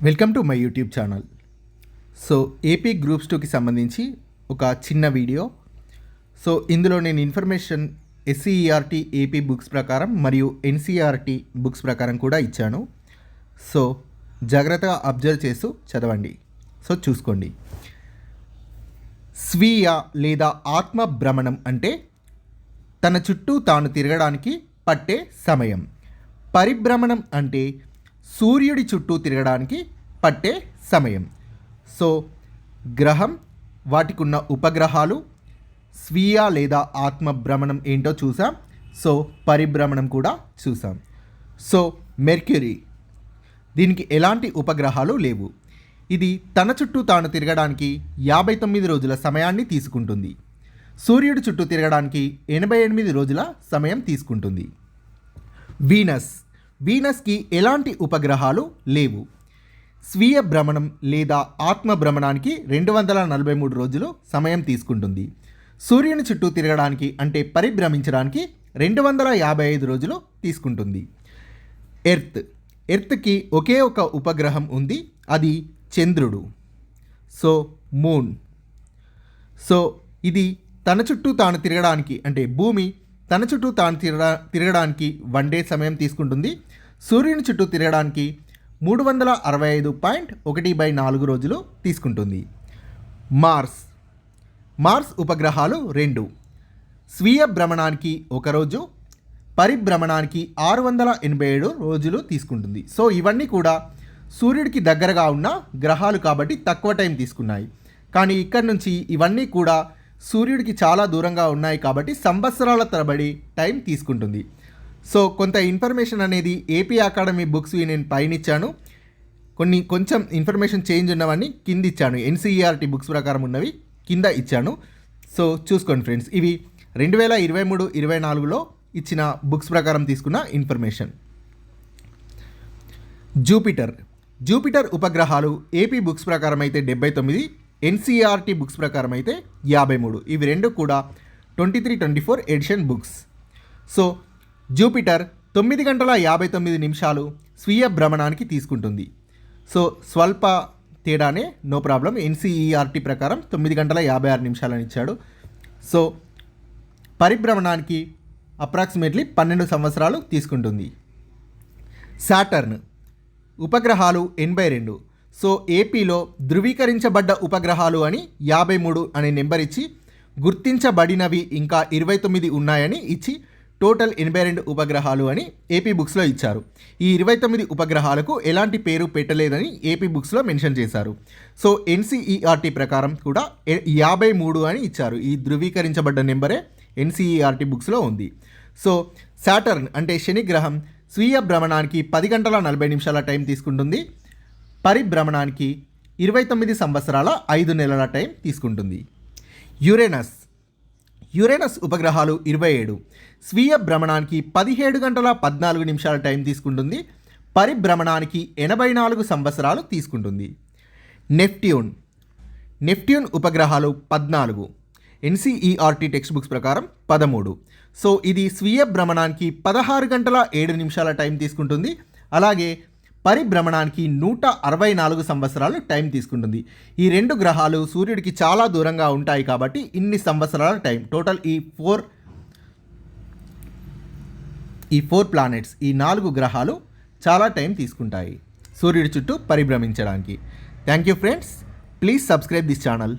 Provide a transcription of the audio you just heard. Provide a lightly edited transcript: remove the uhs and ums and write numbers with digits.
Welcome to my YouTube channel. So AP groups 2కి సంబంధించి ఒక చిన్న వీడియో. సో ఇందులో నేను ఇన్ఫర్మేషన్ ఎస్సీఈఆర్టీ ఏపీ బుక్స్ ప్రకారం మరియు ఎన్సీఆర్టీ బుక్స్ ప్రకారం కూడా ఇచ్చాను. సో జాగ్రత్తగా అబ్జర్వ్ చేస్తూ చదవండి. సో చూసుకోండి. స్వీయ లేదా ఆత్మ భ్రమణం అంటే తన చుట్టూ తాను తిరగడానికి పట్టే సమయం. పరిభ్రమణం అంటే సూర్యుడి చుట్టూ తిరగడానికి పట్టే సమయం. సో గ్రహం, వాటికున్న ఉపగ్రహాలు, స్వీయ లేదా ఆత్మ భ్రమణం ఏంటో చూసాం. సో పరిభ్రమణం కూడా చూసాం. సో మెర్క్యూరీ, దీనికి ఎలాంటి ఉపగ్రహాలు లేవు. ఇది తన చుట్టూ తాను తిరగడానికి 59 రోజుల సమయాన్ని తీసుకుంటుంది. సూర్యుడి చుట్టూ తిరగడానికి 88 రోజుల సమయం తీసుకుంటుంది. వీనస్కి ఎలాంటి ఉపగ్రహాలు లేవు. స్వీయ భ్రమణం లేదా ఆత్మ భ్రమణానికి 243 రోజులు సమయం తీసుకుంటుంది. సూర్యుని చుట్టూ తిరగడానికి అంటే పరిభ్రమించడానికి 255 రోజులు తీసుకుంటుంది. ఎర్త్కి ఒకే ఒక ఉపగ్రహం ఉంది, అది చంద్రుడు. So moon. సో ఇది తన చుట్టూ తాను తిరగడానికి అంటే భూమి తన చుట్టూ తాను తిరగడానికి 1 డే సమయం తీసుకుంటుంది. సూర్యుని చుట్టూ తిరగడానికి 365.1/4 రోజులు తీసుకుంటుంది. మార్స్ ఉపగ్రహాలు 2. స్వీయ భ్రమణానికి 1 రోజు, పరిభ్రమణానికి 687 రోజులు తీసుకుంటుంది. సో ఇవన్నీ కూడా సూర్యుడికి దగ్గరగా ఉన్న గ్రహాలు కాబట్టి తక్కువ టైం తీసుకున్నాయి. కానీ ఇక్కడ నుంచి ఇవన్నీ కూడా సూర్యుడికి చాలా దూరంగా ఉన్నాయి కాబట్టి సంవత్సరాల తరబడి టైం తీసుకుంటుంది. సో కొంత ఇన్ఫర్మేషన్ అనేది ఏపీ అకాడమీ బుక్స్ నేను పైన ఇచ్చాను, కొంచెం ఇన్ఫర్మేషన్ చేంజ్ ఉన్నవన్నీ కింద ఇచ్చాను. ఎన్సీఈఆర్టీ బుక్స్ ప్రకారం ఉన్నవి కింద ఇచ్చాను. సో చూసుకోండి ఫ్రెండ్స్, ఇవి 2023-24లో ఇచ్చిన బుక్స్ ప్రకారం తీసుకున్న ఇన్ఫర్మేషన్. జూపిటర్ ఉపగ్రహాలు ఏపీ బుక్స్ ప్రకారం అయితే 79, ఎన్సీఆర్టీ బుక్స్ ప్రకారం అయితే 53. ఇవి రెండు కూడా 23-24 ఎడిషన్ బుక్స్. సో జూపిటర్ 9 గంటల 59 నిమిషాలు స్వీయ భ్రమణానికి తీసుకుంటుంది. సో స్వల్ప తేడానే, నో ప్రాబ్లం. ఎన్సీఈఆర్టీ ప్రకారం 9 గంటల 56 నిమిషాలని ఇచ్చాడు. సో పరిభ్రమణానికి అప్రాక్సిమేట్లీ 12 సంవత్సరాలు తీసుకుంటుంది. సాటర్న్ ఉపగ్రహాలు 82. సో ఏపీలో ధృవీకరించబడ్డ ఉపగ్రహాలు అని 53 అనే నెంబర్ ఇచ్చి, గుర్తించబడినవి ఇంకా 29 ఉన్నాయని ఇచ్చి టోటల్ 82 ఉపగ్రహాలు అని ఏపీ బుక్స్లో ఇచ్చారు. ఈ 29 ఉపగ్రహాలకు ఎలాంటి పేరు పెట్టలేదని ఏపీ బుక్స్లో మెన్షన్ చేశారు. సో ఎన్సీఈఆర్టీ ప్రకారం కూడా 53 అని ఇచ్చారు. ఈ ధృవీకరించబడ్డ నెంబరే ఎన్సీఈఆర్టీ బుక్స్లో ఉంది. సో సాటర్న్ అంటే శని గ్రహం స్వీయ భ్రమణానికి 10 గంటల 40 నిమిషాల టైం తీసుకుంటుంది. పరిభ్రమణానికి 29 సంవత్సరాల 5 నెలల టైం తీసుకుంటుంది. యురేనస్ ఉపగ్రహాలు 27. స్వీయ భ్రమణానికి 17 గంటల 14 నిమిషాల టైం తీసుకుంటుంది. పరిభ్రమణానికి 84 సంవత్సరాలు తీసుకుంటుంది. నెప్ట్యూన్ ఉపగ్రహాలు 14. ఎన్సీఈఆర్టీ టెక్స్ట్ బుక్స్ ప్రకారం 13. సో ఇది స్వీయ భ్రమణానికి 16 గంటల 7 నిమిషాల టైం తీసుకుంటుంది. అలాగే పరిభ్రమణానికి 164 సంవత్సరాలు టైం తీసుకుంటుంది. ఈ 2 గ్రహాలు సూర్యుడికి చాలా దూరంగా ఉంటాయి కాబట్టి ఇన్ని సంవత్సరాల టైం టోటల్ ఈ 4 ప్లానెట్స్, ఈ 4 గ్రహాలు చాలా టైం తీసుకుంటాయి సూర్యుడి చుట్టూ పరిభ్రమించడానికి. Thank you friends, please subscribe this channel.